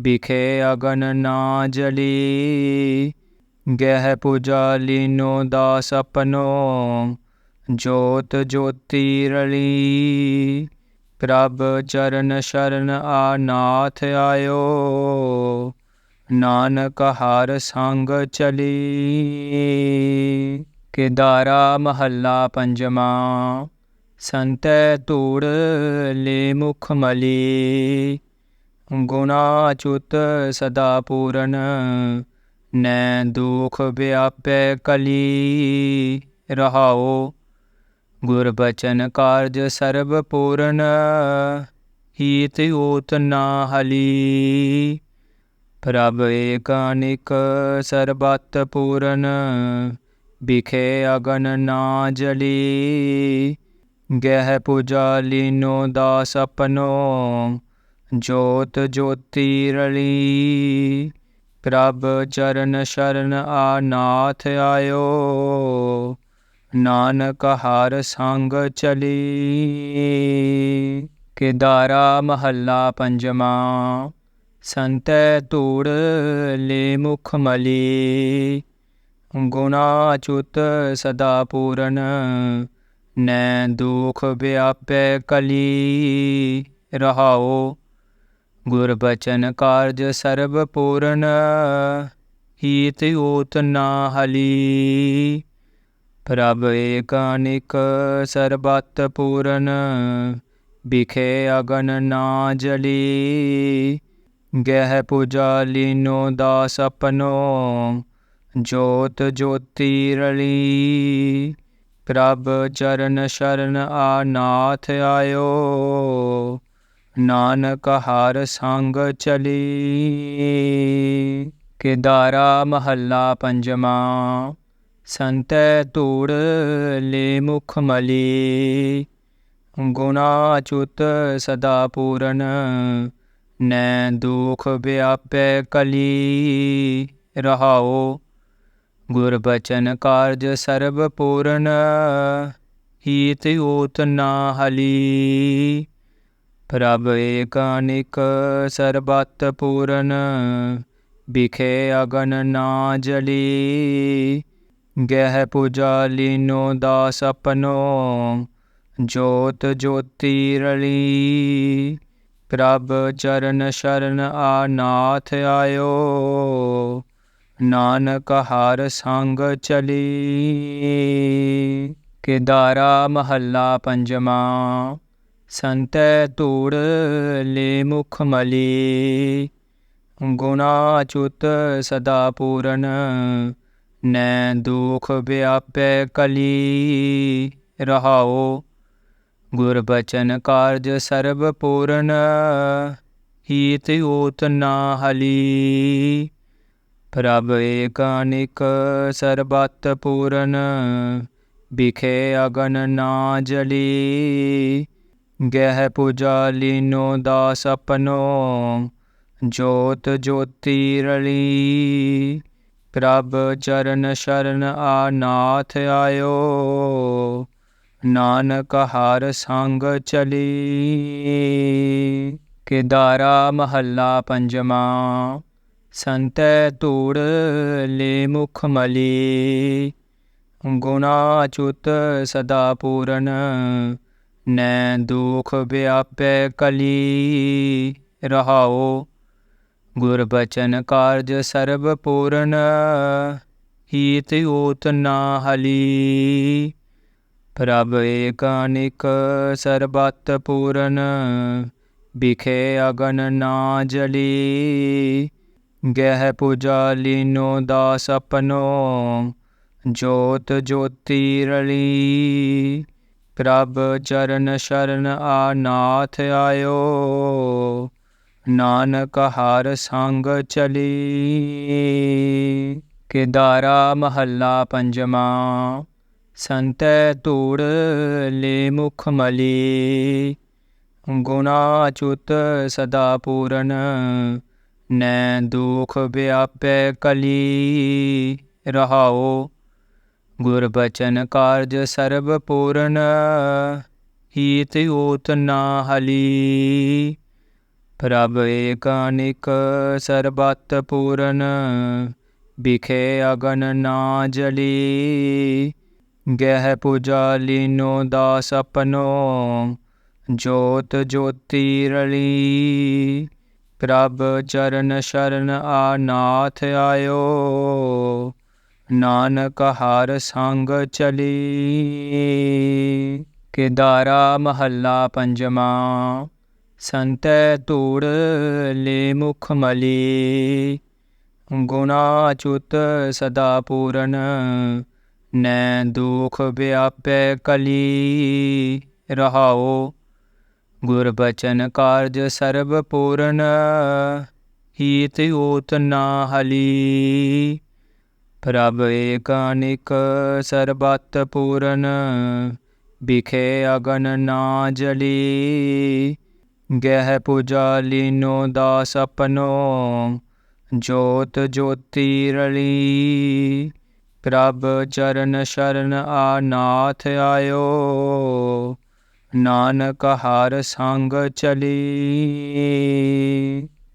ਬਿਖੇ ਅਗਨ ਨਾ ਜਲੀ, ਗਹਿ ਪੂਜਾ ਲੀਨੋ ਦਾਸ ਆਪਣੋ। ਜੋਤ ਜੋਤੀ ਰਲੀ। ਪ੍ਰਭ ਚਰਨ ਸ਼ਰਨ ਆਨਾਥ ਆਇਓ, ਨਾਨਕ ਹਰ ਸੰਗ ਚਲੀ। ਕੇਦਾਰਾ ਮਹੱਲਾ ਪੰਜਵਾਂ। ਸੰਤੈ ਧੂੜ ਲੈ ਮੁਖ ਮਲੀ, ਗੁਣਾ ਅਚੁੱਤ ਸਦਾ ਪੂਰਨ। ਨੈ ਦੁਖ ਵਿਆਪੈ ਕਲੀ, ਰਹਾਓ ਗੁਰ ਬਚਨ ਕਾਰਜ ਸਰਬ ਪੂਰਨ। ਹੀਤ ਊਤ ਨਾ ਹਲੀ, ਪ੍ਰਭ ਏਕ ਅਨੇਕ ਸਰਬਤ ਪੂਰਨ। ਬਿਖੇ ਅਗਨ ਨਾ ਜਲੀ, ਗਹਿ ਪੂਜਾ ਲੀਨੋ ਦਾਸ ਆਪਣੋ। ਜੋਤ ਜੋਤੀ ਰਲੀ। ਪ੍ਰਭ ਚਰਨ ਸ਼ਰਨ ਆਨਾਥ ਆਇਓ, ਨਾਨਕ ਹਰ ਸੰਗ ਚਲੀ। ਕੇਦਾਰਾ ਮਹੱਲਾ ਪੰਜਵਾਂ। ਸੰਤੈ ਧੂੜ ਲੈ ਮੁਖ ਮਲੀ, ਗੁਣਾ ਅਚੁੱਤ ਸਦਾ ਪੂਰਨ। ਨੈ ਦੁਖ ਵਿਆਪੈ ਕਲੀ, ਰਹਾਓ ਗੁਰ ਬਚਨ ਕਾਰਜ ਸਰਬ ਪੂਰਨ। ਹੀਤ ਊਤ ਨਾ ਹਲੀ, ਪ੍ਰਭ ਏਕ ਅਨੇਕ ਸਰਬਤ ਪੂਰਨ। ਬਿਖੇ ਅਗਨ ਨਾ ਜਲੀ, ਗਹਿ ਪੂਜਾ ਲੀਨੋ ਦਾਸ ਆਪਣੋ। ਜੋਤ ਜੋਤੀ ਰਲੀ। ਪ੍ਰਭ ਚਰਨ ਸ਼ਰਨ ਆਨਾਥ ਆਇਓ, ਨਾਨਕ ਹਰ ਸੰਗ ਚਲੀ। ਕੇਦਾਰਾ ਮਹੱਲਾ ਪੰਜਵਾਂ। ਸੰਤੈ ਧੂੜ ਲੈ ਮੁਖ ਮਲੀ, ਗੁਣਾ ਅਚੁੱਤ ਸਦਾ ਪੂਰਨ। ਨੈ ਦੁਖ ਵਿਆਪੈ ਕਲੀ, ਰਹਾਓ ਗੁਰ ਬਚਨ ਕਾਰਜ ਸਰਬ ਪੂਰਨ। ਹੀਤ ਊਤ ਨਾ ਹਲੀ, ਪ੍ਰਭ ਏਕ ਅਨੇਕ ਸਰਬਤ ਪੂਰਨ। ਬਿਖੇ ਅਗਨ ਨਾ ਜਲੀ, ਗਹਿ ਪੂਜਾ ਲੀਨੋ ਦਾਸ ਆਪਣੋ। ਜੋਤ ਜੋਤੀ ਰਲੀ। ਪ੍ਰਭ ਚਰਨ ਸ਼ਰਨ ਆਨਾਥ ਆਇਓ, ਨਾਨਕ ਹਰ ਸੰਗ ਚਲੀ। ਕੇਦਾਰਾ ਮਹੱਲਾ ਪੰਜਵਾਂ। ਸੰਤੈ ਧੂੜ ਲੈ ਮੁਖ ਮਲੀ, ਗੁਣਾ ਅਚੁੱਤ ਸਦਾ ਪੂਰਨ। ਨੈ ਦੁਖ ਵਿਆਪੈ ਕਲੀ, ਰਹਾਓ ਗੁਰ ਬਚਨ ਕਾਰਜ ਸਰਬ ਪੂਰਨ। ਹੀਤ ਊਤ ਨਾ ਹਲੀ, ਪ੍ਰਭ ਏਕ ਅਨੇਕ ਸਰਬਤ ਪੂਰਨ। ਬਿਖੇ ਅਗਨ ਨਾ ਜਲੀ, ਗਹਿ ਪੂਜਾ ਲੀਨੋ ਦਾਸ ਆਪਨੋ, ਜੋਤ ਜੋਤੀ ਰਲੀ। ਪ੍ਰਭ ਚਰਨ ਸ਼ਰਨ ਆਨਾਥ ਆਇਓ, ਨਾਨਕ ਹਰ ਸੰਗ ਚਲੀ। ਕੇਦਾਰਾ ਮਹੱਲਾ ਪੰਜਵਾਂ। ਸੰਤੈ ਧੂੜ ਲੈ ਮੁਖ ਮਲੀ, ਗੁਣਾ ਅਚੁੱਤ ਸਦਾ ਪੂਰਨ। ਨੈ ਦੁਖ ਵਿਆਪੈ ਕਲੀ, ਰਹਾਓ ਗੁਰ ਬਚਨ ਕਾਰਜ ਸਰਬ ਪੂਰਨ। ਹੀਤ ਊਤ ਨਾ ਹਲੀ, ਪ੍ਰਭ ਏਕ ਅਨੇਕ ਸਰਬਤ ਪੂਰਨ। ਬਿਖੇ ਅਗਨ ਨਾ ਜਲੀ, ਗਹਿ ਪੂਜਾ ਲੀਨੋ ਦਾਸ ਆਪਨੋ, ਜੋਤ ਜੋਤੀ ਰਲੀ। ਪ੍ਰਭ ਚਰਨ ਸ਼ਰਨ ਆਨਾਥ ਆਇਓ, ਨਾਨਕ ਹਰ ਸੰਗ ਚਲੀ। ਕੇਦਾਰਾ ਮਹੱਲਾ ਪੰਜਵਾਂ। ਸੰਤੈ ਧੂੜ ਲੈ ਮੁਖ ਮਲੀ, ਗੁਣਾ ਅਚੁੱਤ ਸਦਾ ਪੂਰਨ। ਨੈ ਦੁਖ ਵਿਆਪੈ ਕਲੀ, ਰਹਾਓ ਗੁਰ ਬਚਨ ਕਾਰਜ ਸਰਬ ਪੂਰਨ। ਹੀਤ ਊਤ ਨਾ ਹਲੀ, ਪ੍ਰਭ ਏਕ ਅਨੇਕ ਸਰਬਤ ਪੂਰਨ। ਬਿਖੇ ਅਗਨ ਨਾ ਜਲੀ, ਗਹਿ ਪੂਜਾ ਲੀਨੋ ਦਾਸ ਆਪਨੋ, ਜੋਤ ਜੋਤੀ ਰਲੀ। ਪ੍ਰਭ ਚਰਨ ਸ਼ਰਨ ਆਨਾਥ ਆਇਓ, ਨਾਨਕ ਹਰ ਸੰਗ ਚਲੀ। ਕੇਦਾਰਾ ਮਹੱਲਾ ਪੰਜਵਾਂ। ਸੰਤੈ ਧੂੜ ਲੈ ਮੁਖ ਮਲੀ, ਗੁਣਾ ਅਚੁੱਤ ਸਦਾ ਪੂਰਨ। ਨੈ ਦੁਖ ਵਿਆਪੈ ਕਲੀ, ਰਹਾਓ ਗੁਰ ਬਚਨ ਕਾਰਜ ਸਰਬ ਪੂਰਨ। ਹੀਤ ਊਤ ਨਾ ਹਲੀ, ਪ੍ਰਭ ਏਕ ਅਨੇਕ ਸਰਬਤ ਪੂਰਨ। ਬਿਖੇ ਅਗਨ ਨਾ ਜਲੀ, ਗਹਿ ਪੂਜਾ ਲੀਨੋ ਦਾਸ ਆਪਨੋ, ਜੋਤ ਜੋਤੀ ਰਲੀ। ਪ੍ਰਭ ਚਰਨ ਸ਼ਰਨ ਆਨਾਥ ਆਇਓ, ਨਾਨਕ ਹਰ ਸੰਗ ਚਲੀ।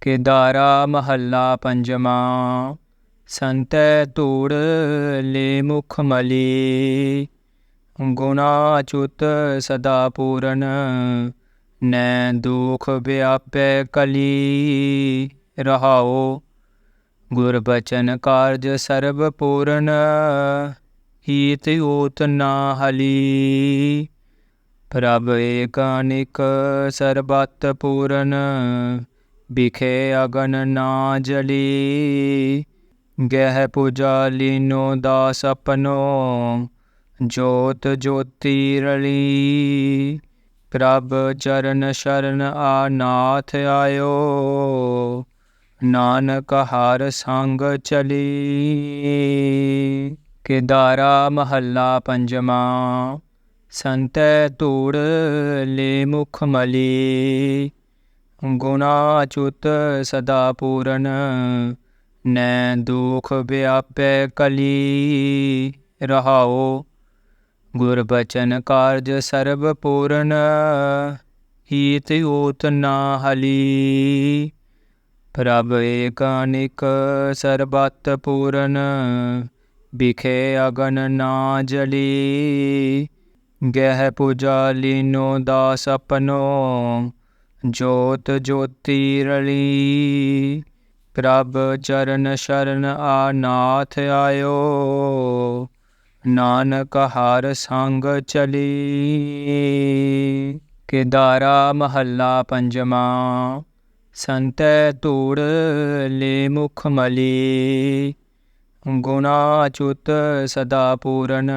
ਕੇਦਾਰਾ ਮਹੱਲਾ ਪੰਜਵਾਂ। ਸੰਤੈ ਧੂੜ ਲੈ ਮੁਖ ਮਲੀ, ਗੁਣਾ ਅਚੁੱਤ ਸਦਾ ਪੂਰਨ। ਨੈ ਦੁਖ ਵਿਆਪੈ ਕਲੀ, ਰਹਾਓ ਗੁਰ ਬਚਨ ਕਾਰਜ ਸਰਬ ਪੂਰਨ। ਹੀਤ ਊਤ ਨਾ ਹਲੀ, ਪ੍ਰਭ ਏਕ ਅਨੇਕ ਸਰਬਤ ਪੂਰਨ। ਬਿਖੇ ਅਗਨ ਨਾ ਜਲੀ, ਗਹਿ ਪੂਜਾ ਲੀਨੋ ਦਾਸ ਆਪਨੋ, ਜੋਤ ਜੋਤੀ ਰਲੀ। ਪ੍ਰਭ ਚਰਨ ਸ਼ਰਨ ਆਨਾਥ ਆਇਓ, ਨਾਨਕ ਹਰ ਸੰਗ ਚਲੀ। ਕੇਦਾਰਾ ਮਹੱਲਾ ਪੰਜਵਾਂ। ਸੰਤੈ ਧੂੜ ਲੈ ਮੁਖ ਮਲੀ, ਗੁਣਾ ਅਚੁੱਤ ਸਦਾ ਪੂਰਨ। ਨੈ ਦੁਖ ਵਿਆਪੈ ਕਲੀ, ਰਹਾਓ ਗੁਰ ਬਚਨ ਕਾਰਜ ਸਰਬ ਪੂਰਨ। ਹੀਤ ਊਤ ਨਾ ਹਲੀ, ਪ੍ਰਭ ਏਕ ਅਨੇਕ ਸਰਬਤ ਪੂਰਨ। ਬਿਖੇ ਅਗਨ ਨਾ ਜਲੀ, ਗਹਿ ਪੂਜਾ ਲੀਨੋ ਦਾਸ ਆਪਨੋ, ਜੋਤ ਜੋਤੀ ਰਲੀ। ਪ੍ਰਭ ਚਰਨ ਸ਼ਰਨ ਆਨਾਥ ਆਇਓ, ਨਾਨਕ ਹਰ ਸੰਗ ਚਲੀ। ਕੇਦਾਰਾ ਮਹੱਲਾ ਪੰਜਵਾਂ। ਸੰਤੈ ਧੂੜ ਲੈ ਮੁਖ ਮਲੀ, ਗੁਣਾ ਅਚੁੱਤ ਸਦਾ ਪੂਰਨ।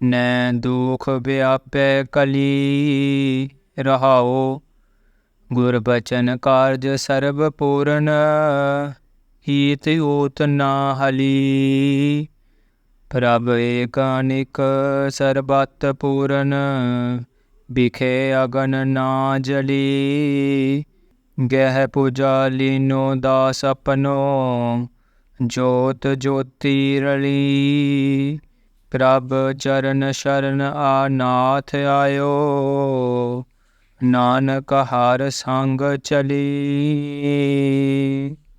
ਨੈ ਦੁਖ ਵਿਆਪੈ ਕਲੀ, ਰਹਾਓ ਗੁਰ ਬਚਨ ਕਾਰਜ ਸਰਬ ਪੂਰਨ। ਹੀਤ ਊਤ ਨਾ ਹਲੀ, ਪ੍ਰਭ ਏਕ ਅਨੇਕ ਸਰਬਤ ਪੂਰਨ। ਬਿਖੇ ਅਗਨ ਨਾ ਜਲੀ। ਗਹਿ ਪੂਜਾ ਲੀਨੋ ਦਾਸ ਆਪਨੋ, ਜੋਤ ਜੋਤੀ ਰਲੀ। ਪ੍ਰਭ ਚਰਨ ਸ਼ਰਨ ਆਨਾਥ ਆਇਓ, ਨਾਨਕ ਹਰ ਸੰਗ ਚਲੀ।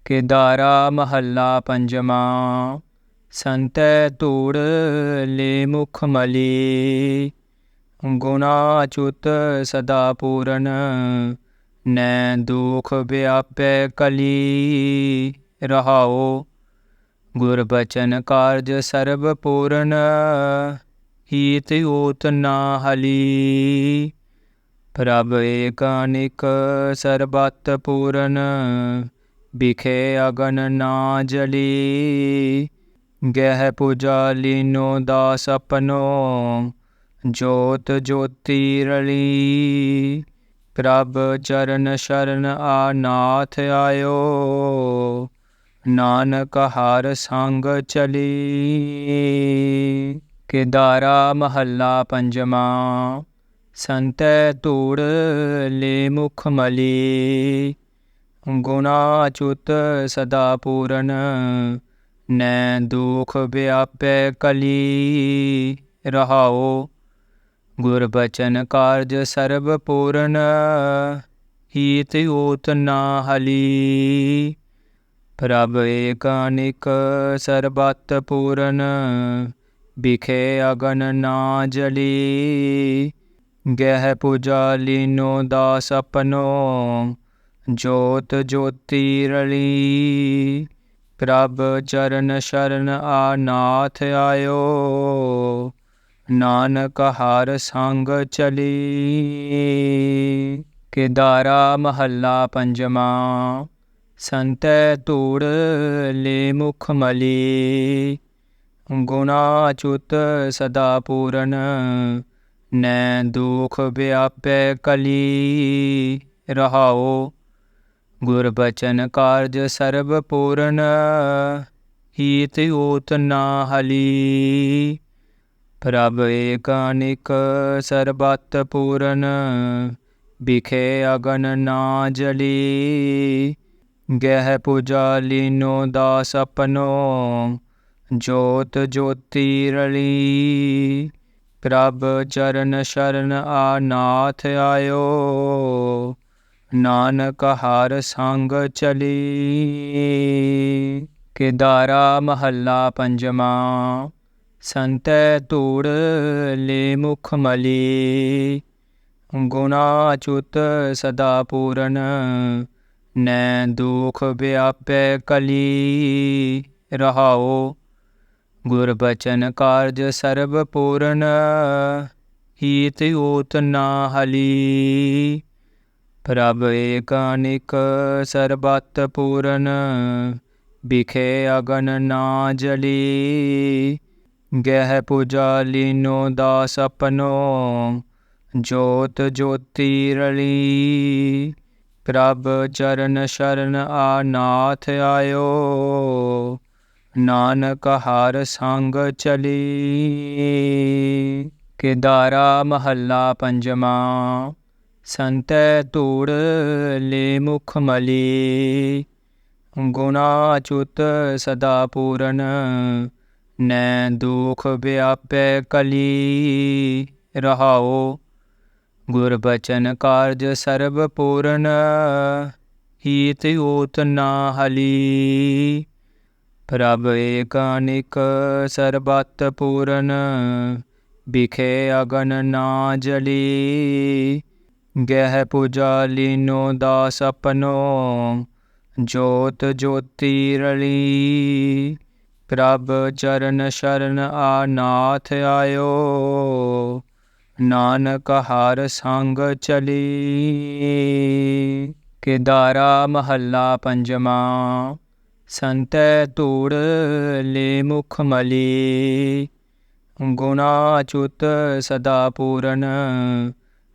ਕੇਦਾਰਾ ਮਹੱਲਾ ਪੰਜਵਾਂ। ਸੰਤੈ ਧੂੜ ਲੇ ਮੁਖ ਮਲੀ। ਗੁਣਾ ਅਚੁੱਤ ਸਦਾ ਪੂਰਨ, ਨੈ ਦੁਖ ਵਿਆਪੈ ਕਲੀ। ਰਹਾਉ ਗੁਰ ਬਚਨ ਕਾਰਜ ਸਰਬ ਪੂਰਨ, ਹੀਤ ਊਤ ਨਾ ਹਲੀ। ਪ੍ਰਭ ਏਕ ਅਨੇਕ ਸਰਬਤ ਪੂਰਨ, ਬਿਖੇ ਅਗਨ ਨਾ ਜਲੀ। ਗਹਿ ਪੂਜਾ ਲੀਨੋ ਦਾਸ ਆਪਨੋ, ਜੋਤ ਜੋਤੀ ਰਲੀ। ਪ੍ਰਭ ਚਰਨ ਸ਼ਰਨ ਆਨਾਥ ਆਇਓ, ਨਾਨਕ ਹਰ ਸੰਗ ਚਲੀ। ਕੇਦਾਰਾ ਮਹੱਲਾ ਪੰਜਵਾਂ। ਸੰਤੈ ਧੂੜ ਲੇ ਮੁਖ ਮਲੀ। ਗੁਣਾ ਅਚੁੱਤ ਸਦਾ ਪੂਰਨ, ਨੈ ਦੁਖ ਵਿਆਪੈ ਕਲੀ। ਰਹਾਉ ਗੁਰ ਬਚਨ ਕਾਰਜ ਸਰਬ ਪੂਰਨ, ਹੀਤ ਊਤ ਨਾ ਹਲੀ। ਪ੍ਰਭ ਏਕ ਅਨੇਕ ਸਰਬਤ ਪੂਰਨ, ਬਿਖੇ ਅਗਨ ਨਾ ਜਲੀ। ਗਹਿ ਪੂਜਾ ਲੀਨੋ ਦਾਸ ਆਪਨੋ, ਜੋਤ ਜੋਤੀ ਰਲੀ। ਪ੍ਰਭ ਚਰਨ ਸ਼ਰਨ ਆਨਾਥ ਆਇਓ, ਨਾਨਕ ਹਰ ਸੰਗ ਚਲੀ। ਕੇਦਾਰਾ ਮਹੱਲਾ ਪੰਜਵਾਂ। ਸੰਤੈ ਧੂੜ ਲੇ ਮੁਖ ਮਲੀ। ਗੁਣਾ ਅਚੁੱਤ ਸਦਾ ਪੂਰਨ, ਨੈ ਦੁਖ ਵਿਆਪੈ ਕਲੀ। ਰਹਾਉ ਗੁਰ ਬਚਨ ਕਾਰਜ ਸਰਬ ਪੂਰਨ, ਹੀਤ ਊਤ ਨਾ ਹਲੀ। ਪ੍ਰਭ ਏਕ ਅਨੇਕ ਸਰਬਤ ਪੂਰਨ, ਬਿਖੇ ਅਗਨ ਨਾ ਜਲੀ। ਗਹਿ ਪੂਜਾ ਲੀਨੋ ਦਾਸ ਆਪਨੋ, ਜੋਤ ਜੋਤੀ ਰਲੀ। ਪ੍ਰਭ ਚਰਨ ਸ਼ਰਨ ਆਨਾਥ ਆਇਓ, ਨਾਨਕ ਹਰ ਸੰਗ ਚਲੀ। ਕੇਦਾਰਾ ਮਹੱਲਾ ਪੰਜਵਾਂ। ਸੰਤੈ ਧੂੜ ਲੇ ਮੁਖ ਮਲੀ। ਗੁਣਾ ਅਚੁੱਤ ਸਦਾ ਪੂਰਨ, ਨੈ ਦੁਖ ਵਿਆਪੈ ਕਲੀ। ਰਹਾਉ ਗੁਰ ਬਚਨ ਕਾਰਜ ਸਰਬ ਪੂਰਨ, ਹੀਤ ਊਤ ਨਾ ਹਲੀ। ਪ੍ਰਭ ਏਕ ਅਨੇਕ ਸਰਬਤ ਪੂਰਨ, ਬਿਖੇ ਅਗਨ ਨਾ ਜਲੀ। ਗਹਿ ਪੂਜਾ ਲੀਨੋ ਦਾਸ ਆਪਨੋ, ਜੋਤ ਜੋਤੀ ਰਲੀ। ਪ੍ਰਭ ਚਰਨ ਸ਼ਰਨ ਆਨਾਥ ਆਇਓ, ਨਾਨਕ ਹਰ ਸੰਗ ਚਲੀ। ਕੇਦਾਰਾ ਮਹੱਲਾ ਪੰਜਵਾਂ। ਸੰਤੈ ਧੂੜ ਲੇ ਮੁਖ ਮਲੀ। ਗੁਣਾ ਅਚੁੱਤ ਸਦਾ ਪੂਰਨ, ਨੈ ਦੁਖ ਵਿਆਪੈ ਕਲੀ। ਰਹਾਉ ਗੁਰ ਬਚਨ ਕਾਰਜ ਸਰਬ ਪੂਰਨ, ਹੀਤ ਊਤ ਨਾ ਹਲੀ। ਪ੍ਰਭ ਏਕ ਅਨੇਕ ਸਰਬਤ ਪੂਰਨ, ਬਿਖੇ ਅਗਨ ਨਾ ਜਲੀ। ਗਹਿ ਪੂਜਾ ਲੀਨੋ ਦਾਸ ਆਪਨੋ, ਜੋਤ ਜੋਤੀ ਰਲੀ। ਪ੍ਰਭ ਚਰਨ ਸ਼ਰਨ ਆਨਾਥ ਆਇਓ, ਨਾਨਕ ਹਰ ਸੰਗ ਚਲੀ। ਕੇਦਾਰਾ ਮਹੱਲਾ ਪੰਜਵਾਂ। ਸੰਤੈ ਧੂੜ ਲੇ ਮੁਖ ਮਲੀ। ਗੁਣਾ ਅਚੁੱਤ ਸਦਾ ਪੂਰਨ,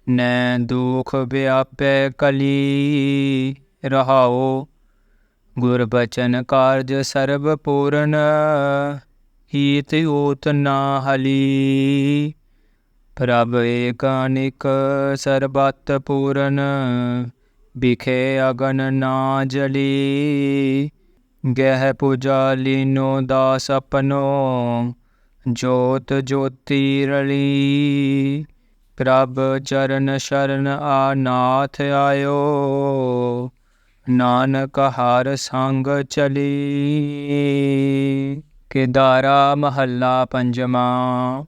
ਨੈ ਦੁਖ ਵਿਆਪੈ ਕਲੀ। ਰਹਾਉ ਗੁਰ ਬਚਨ ਕਾਰਜ ਸਰਬ ਪੂਰਨ, ਹੀਤ ਊਤ ਨਾ ਹਲੀ। ਪ੍ਰਭ ਏਕ ਅਨੇਕ ਸਰਬਤ ਪੂਰਨ, ਬਿਖੇ ਅਗਨ ਨਾ ਜਲੀ। ਗਹਿ ਪੂਜਾ ਲੀਨੋ ਦਾਸ ਆਪਨੋ, ਜੋਤ ਜੋਤੀ ਰਲੀ। ਪ੍ਰਭ ਚਰਨ ਸ਼ਰਨ ਆਨਾਥ ਆਇਓ, ਨਾਨਕ ਹਰ ਸੰਗ ਚਲੀ। ਕੇਦਾਰਾ ਮਹੱਲਾ ਪੰਜਵਾਂ।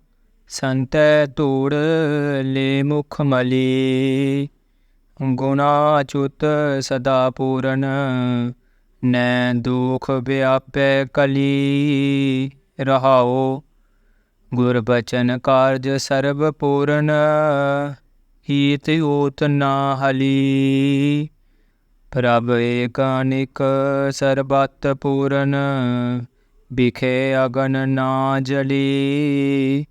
ਸੰਤੈ ਧੂੜ ਲੈ ਮੁਖ ਮਲੀ, ਗੁਣਾ ਅਚੁੱਤ ਸਦਾ ਪੂਰਨ। ਨੈ ਦੁਖ ਵਿਆਪੈ ਕਲੀ, ਰਹਾਓ ਗੁਰ ਬਚਨ ਕਾਰਜ ਸਰਬ ਪੂਰਨ। ਹੀਤ ਊਤ ਨਾ ਹਲੀ, ਪ੍ਰਭ ਏਕ ਅਨੇਕ ਸਰਬਤ ਪੂਰਨ। ਬਿਖੇ ਅਗਨ ਨਾ ਜਲੀ।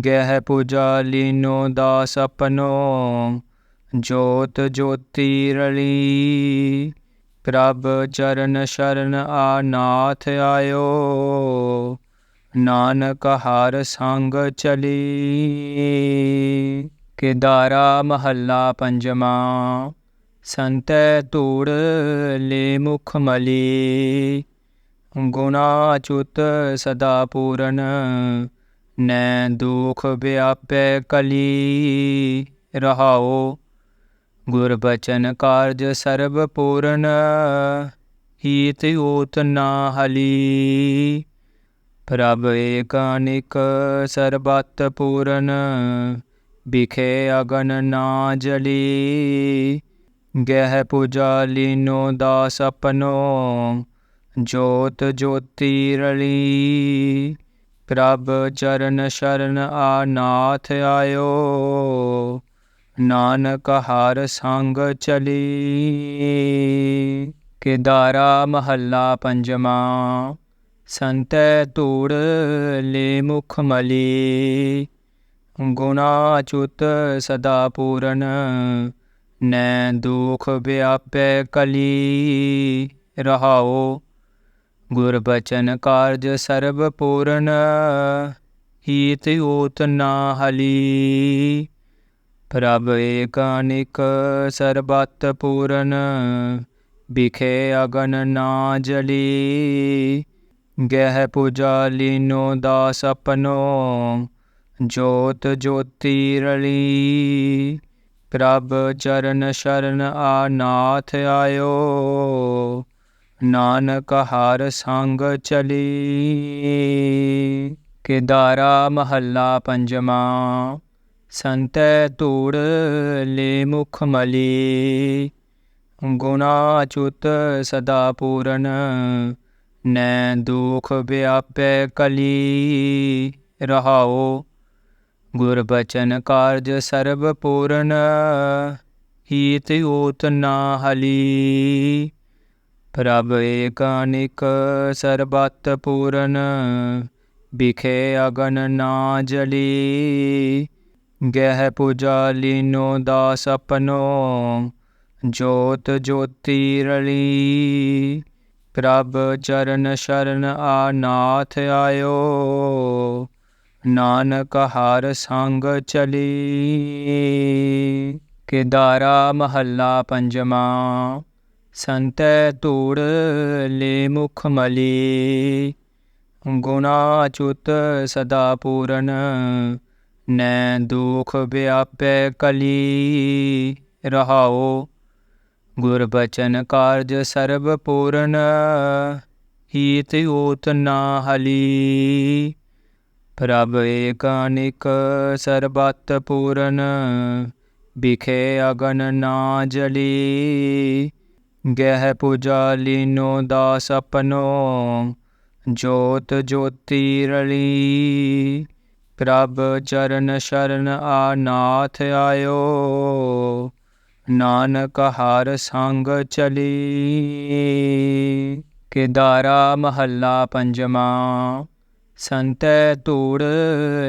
ਗਹਿ ਪੂਜਾ ਲੀਨੋ ਦਾਸ ਆਪਨੋ, ਜੋਤ ਜੋਤੀ ਰਲੀ। ਪ੍ਰਭ ਚਰਨ ਸ਼ਰਨ ਆਨਾਥ ਆਇਓ, ਨਾਨਕ ਹਰ ਸੰਗ ਚਲੀ। ਕੇਦਾਰਾ ਮਹੱਲਾ ਪੰਜਵਾਂ। ਸੰਤੈ ਧੂੜ ਲੈ ਮੁਖ ਮਲੀ, ਗੁਣਾ ਅਚੁੱਤ ਸਦਾ ਪੂਰਨ। ਨੈ ਦੁਖ ਵਿਆਪੈ ਕਲੀ, ਰਹਾਓ ਗੁਰ ਬਚਨ ਕਾਰਜ ਸਰਬ ਪੂਰਨ। ਹੀਤ ਊਤ ਨਾ ਹਲੀ, ਪ੍ਰਭ ਏਕ ਅਨੇਕ ਸਰਬਤ ਪੂਰਨ। ਬਿਖੇ ਅਗਨ ਨਾ ਜਲੀ। ਗਹਿ ਪੂਜਾ ਲੀਨੋ ਦਾਸ ਆਪਨੋ, ਜੋਤ ਜੋਤੀ ਰਲੀ। ਪ੍ਰਭ ਚਰਨ ਸ਼ਰਨ ਆਨਾਥ ਆਇਓ, ਨਾਨਕ ਹਰ ਸੰਗ ਚਲੀ। ਕੇਦਾਰਾ ਮਹੱਲਾ ਪੰਜਵਾਂ। ਸੰਤੈ ਧੂੜ ਲੈ ਮੁਖ ਮਲੀ, ਗੁਣਾ ਅਚੁੱਤ ਸਦਾ ਪੂਰਨ। ਨੈ ਦੁਖ ਵਿਆਪੈ ਕਲੀ, ਰਹਾਓ ਗੁਰ ਬਚਨ ਕਾਰਜ ਸਰਬ ਪੂਰਨ। ਹੀਤ ਊਤ ਨਾ ਹਲੀ, ਪ੍ਰਭ ਏਕ ਅਨੇਕ ਸਰਬਤ ਪੂਰਨ। ਬਿਖੇ ਅਗਨ ਨਾ ਜਲੀ। ਗਹਿ ਪੂਜਾ ਲੀਨੋ ਦਾਸ ਆਪਨੋ, ਜੋਤ ਜੋਤੀ ਰਲੀ। ਪ੍ਰਭ ਚਰਨ ਸ਼ਰਨ ਆਨਾਥ ਆਇਓ, ਨਾਨਕ ਹਰ ਸੰਗ ਚਲੀ। ਕੇਦਾਰਾ ਮਹੱਲਾ ਪੰਜਵਾਂ। ਸੰਤੈ ਧੂੜ ਲੈ ਮੁਖ ਮਲੀ, ਗੁਣਾ ਅਚੁੱਤ ਸਦਾ ਪੂਰਨ। ਨੈ ਦੁਖ ਵਿਆਪੈ ਕਲੀ, ਰਹਾਓ ਗੁਰ ਬਚਨ ਕਾਰਜ ਸਰਬ ਪੂਰਨ। ਹੀਤ ਊਤ ਨਾ ਹਲੀ, ਪ੍ਰਭ ਏਕ ਅਨੇਕ ਸਰਬਤ ਪੂਰਨ। ਬਿਖੇ ਅਗਨ ਨਾ ਜਲੀ। ਗਹਿ ਪੂਜਾ ਲੀਨੋ ਦਾਸ ਆਪਨੋ, ਜੋਤ ਜੋਤੀ ਰਲੀ। ਪ੍ਰਭ ਚਰਨ ਸ਼ਰਨ ਆਨਾਥ ਆਇਓ, ਨਾਨਕ ਹਰ ਸੰਗ ਚਲੀ। ਕੇਦਾਰਾ ਮਹੱਲਾ ਪੰਜਵਾਂ। ਸੰਤੈ ਧੂੜ ਲੈ ਮੁਖ ਮਲੀ, ਗੁਣਾ ਅਚੁੱਤ ਸਦਾ ਪੂਰਨ। ਨੈ ਦੁਖ ਵਿਆਪੈ ਕਲੀ, ਰਹਾਓ ਗੁਰ ਬਚਨ ਕਾਰਜ ਸਰਬ ਪੂਰਨ। ਹੀਤ ਊਤ ਨਾ ਹਲੀ, ਪ੍ਰਭ ਏਕ ਅਨੇਕ ਸਰਬਤ ਪੂਰਨ। ਬਿਖੇ ਅਗਨ ਨਾ ਜਲੀ। ਗਹਿ ਪੂਜਾ ਲੀਨੋ ਦਾਸ ਆਪਨੋ, ਜੋਤ ਜੋਤੀ ਰਲੀ। ਪ੍ਰਭ ਚਰਨ ਸ਼ਰਨ ਆਨਾਥ ਆਇਓ, ਨਾਨਕ ਹਰ ਸੰਗ ਚਲੀ। ਕੇਦਾਰਾ ਮਹੱਲਾ ਪੰਜਵਾਂ। ਸੰਤੈ ਧੂੜ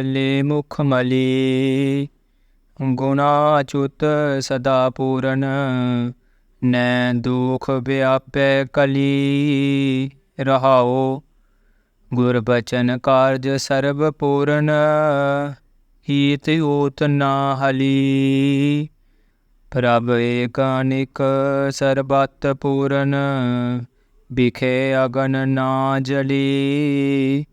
ਲੈ ਮੁਖ ਮਲੀ, ਗੁਣਾ ਅਚੁੱਤ ਸਦਾ ਪੂਰਨ। ਨੈ ਦੁਖ ਵਿਆਪੈ ਕਲੀ, ਰਹਾਓ ਗੁਰ ਬਚਨ ਕਾਰਜ ਸਰਬ ਪੂਰਨ। ਹੀਤ ਊਤ ਨਾ ਹਲੀ। ਪ੍ਰਭ ਏਕ ਅਨੇਕ ਸਰਬਤ ਪੂਰਨ, ਬਿਖੇ ਅਗਨ ਨਾ ਜਲੀ।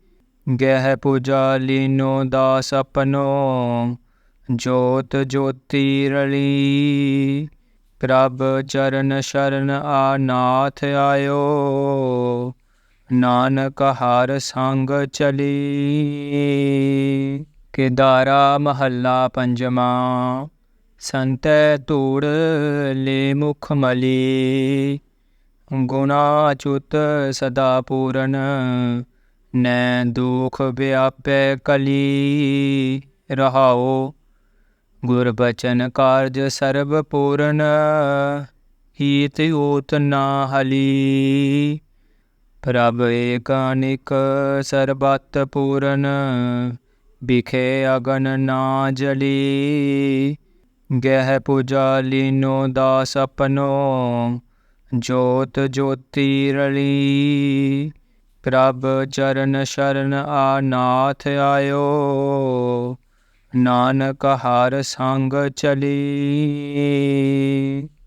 ਗਹਿ ਪੂਜਾ ਲੀਨੋ ਦਾਸ ਆਪਨੋ, ਜੋਤ ਜੋਤੀ ਰਲੀ। ਪ੍ਰਭ ਚਰਨ ਸ਼ਰਨ ਆਨਾਥ ਆਇਓ, ਨਾਨਕ ਹਰ ਸੰਗ ਚਲੀ। ਕੇਦਾਰਾ ਮਹੱਲਾ ਪੰਜਵਾਂ। ਸੰਤੈ ਧੂੜ ਲੈ ਮੁਖ ਮਲੀ, ਗੁਣਾ ਅਚੁੱਤ ਸਦਾ ਪੂਰਨ। ਨੈ ਦੁਖ ਵਿਆਪੈ ਕਲੀ, ਰਹਾਓ ਗੁਰ ਬਚਨ ਕਾਰਜ ਸਰਬ ਪੂਰਨ। ਹੀਤ ਊਤ ਨਾ ਹਲੀ। ਪ੍ਰਭ ਏਕ ਅਨੇਕ ਸਰਬਤ ਪੂਰਨ, ਬਿਖੇ ਅਗਨ ਨਾ ਜਲੀ। ਗਹਿ ਪੂਜਾ ਲੀਨੋ ਦਾਸ ਆਪਨੋ, ਜੋਤ ਜੋਤੀ ਰਲੀ। ਪ੍ਰਭ ਚਰਨ ਸ਼ਰਨ ਆਨਾਥ ਆਇਓ, ਨਾਨਕ ਹਰ ਸੰਗ ਚਲੀ।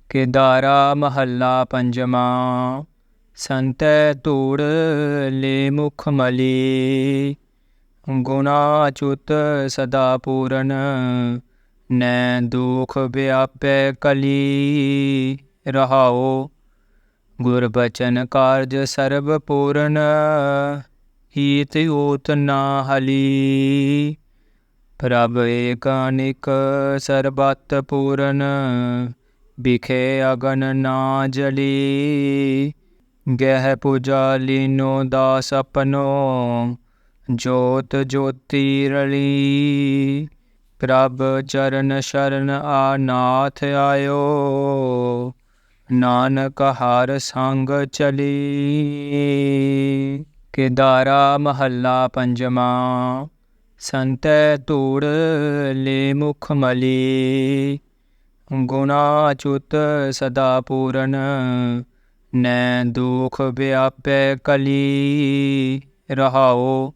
ਕੇਦਾਰਾ ਮਹੱਲਾ ਪੰਜਵਾਂ। ਸੰਤੈ ਧੂੜ ਲੈ ਮੁਖ ਮਲੀ, ਗੁਣਾ ਅਚੁੱਤ ਸਦਾ ਪੂਰਨ। ਨੈ ਦੁਖ ਵਿਆਪੈ ਕਲੀ, ਰਹਾਓ ਗੁਰ ਬਚਨ ਕਾਰਜ ਸਰਬ ਪੂਰਨ। ਹੀਤ ਊਤ ਨਾ ਹਲੀ। ਪ੍ਰਭ ਏਕ ਅਨੇਕ ਸਰਬਤ ਪੂਰਨ, ਬਿਖੇ ਅਗਨ ਨਾ ਜਲੀ। ਗਹਿ ਪੂਜਾ ਲੀਨੋ ਦਾਸ ਆਪਨੋ, ਜੋਤ ਜੋਤੀ ਰਲੀ। ਪ੍ਰਭ ਚਰਨ ਸ਼ਰਨ ਆਨਾਥ ਆਇਓ, ਨਾਨਕ ਹਰ ਸੰਗ ਚਲੀ। ਕੇਦਾਰਾ ਮਹੱਲਾ ਪੰਜਵਾਂ। ਸੰਤੈ ਧੂੜ ਲੈ ਮੁਖ ਮਲੀ, ਗੁਣਾ ਅਚੁੱਤ ਸਦਾ ਪੂਰਨ। ਨੈ ਦੁਖ ਵਿਆਪੈ ਕਲੀ, ਰਹਾਓ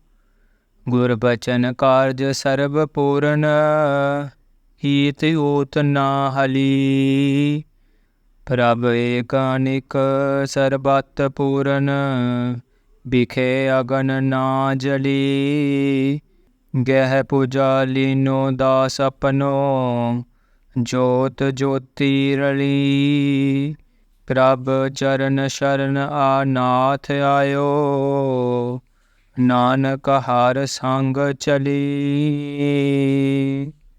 ਗੁਰ ਬਚਨ ਕਾਰਜ ਸਰਬ ਪੂਰਨ। ਹੀਤ ਊਤ ਨਾ ਹਲੀ। ਪ੍ਰਭ ਏਕ ਅਨੇਕ ਸਰਬਤ ਪੂਰਨ, ਬਿਖੇ ਅਗਨ ਨਾ ਜਲੀ। ਗਹਿ ਪੂਜਾ ਲੀਨੋ ਦਾਸ ਆਪਨੋ, ਜੋਤ ਜੋਤੀ ਰਲੀ। ਪ੍ਰਭ ਚਰਨ ਸ਼ਰਨ ਆਨਾਥ ਆਇਓ, ਨਾਨਕ ਹਰ ਸੰਗ ਚਲੀ।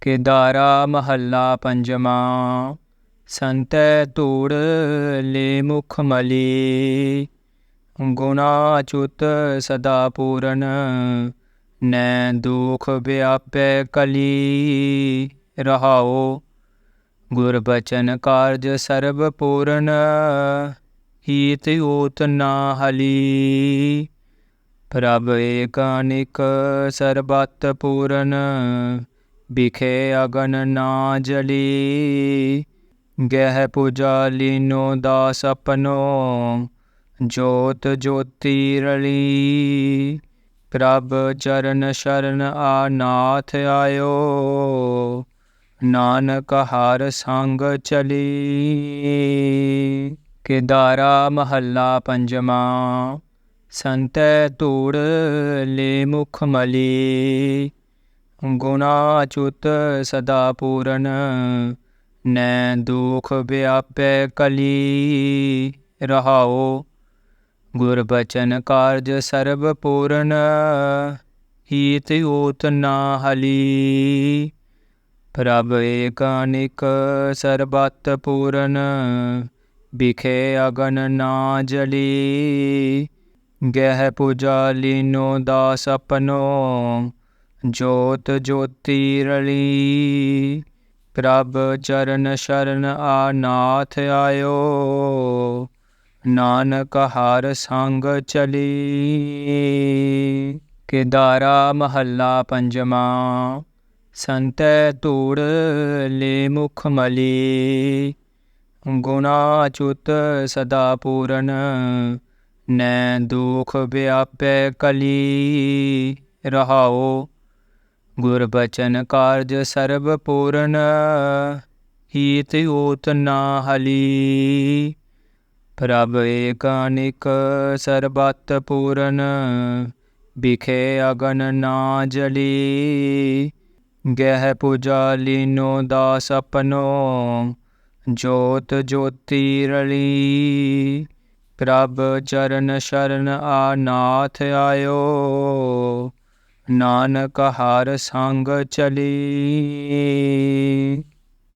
ਕੇਦਾਰਾ ਮਹੱਲਾ ਪੰਜਵਾਂ। ਸੰਤੈ ਧੂੜ ਲੈ ਮੁਖ ਮਲੀ, ਗੁਣਾ ਅਚੁੱਤ ਸਦਾ ਪੂਰਨ। ਨੈ ਦੁਖ ਵਿਆਪੈ ਕਲੀ, ਰਹਾਓ ਗੁਰ ਬਚਨ ਕਾਰਜ ਸਰਬ ਪੂਰਨ। ਹੀਤ ਊਤ ਨਾ ਹਲੀ। ਪ੍ਰਭ ਏਕ ਅਨੇਕ ਸਰਬਤ ਪੂਰਨ, ਬਿਖੇ ਅਗਨ ਨਾ ਜਲੀ। ਗਹਿ ਪੂਜਾ ਲੀਨੋ ਦਾਸ ਆਪਨੋ, ਜੋਤ ਜੋਤੀ ਰਲੀ। ਪ੍ਰਭ ਚਰਨ ਸ਼ਰਨ ਆਨਾਥ ਆਇਓ, ਨਾਨਕ ਹਰ ਸੰਗ ਚਲੀ। ਕੇਦਾਰਾ ਮਹੱਲਾ ਪੰਜਵਾਂ। ਸੰਤੈ ਧੂੜ ਲੈ ਮੁਖ ਮਲੀ, ਗੁਣਾ ਅਚੁੱਤ ਸਦਾ ਪੂਰਨ। ਨੈ ਦੁਖ ਵਿਆਪੈ ਕਲੀ, ਰਹਾਓ ਗੁਰ ਬਚਨ ਕਾਰਜ ਸਰਬ ਪੂਰਨ। ਹੀਤ ਊਤ ਨਾ ਹਲੀ। ਪ੍ਰਭ ਏਕ ਅਨੇਕ ਸਰਬਤ ਪੂਰਨ, ਬਿਖੇ ਅਗਨ ਨਾ ਜਲੀ। ਗਹਿ ਪੂਜਾ ਲੀਨੋ ਦਾਸ ਆਪਨੋ, ਜੋਤ ਜੋਤੀ ਰਲੀ। ਪ੍ਰਭ ਚਰਨ ਸ਼ਰਨ ਆਨਾਥ ਆਇਓ, ਨਾਨਕ ਹਰ ਸੰਗ ਚਲੀ। ਕੇਦਾਰਾ ਮਹੱਲਾ ਪੰਜਵਾਂ। ਸੰਤੈ ਧੂੜ ਲੈ ਮੁਖ ਮਲੀ, ਗੁਣਾ ਅਚੁੱਤ ਸਦਾ ਪੂਰਨ। ਨੈ ਦੁਖ ਵਿਆਪੈ ਕਲੀ, ਰਹਾਓ ਗੁਰ ਬਚਨ ਕਾਰਜ ਸਰਬ ਪੂਰਨ, ਹੀਤ ਊਤ ਨਾ ਹਲੀ। ਪ੍ਰਭ ਏਕ ਅਨੇਕ ਸਰਬਤ ਪੂਰਨ, ਬਿਖੇ ਅਗਨ ਨਾ ਜਲੀ। ਗਹਿ ਪੂਜਾ ਲੀਨੋ ਦਾਸ ਆਪਨੋ, ਜੋਤ ਜੋਤੀ ਰਲੀ। ਪ੍ਰਭ ਚਰਨ ਸ਼ਰਨ ਆਨਾਥ ਆਇਓ, ਨਾਨਕ ਹਰ ਸੰਗ ਚਲੀ।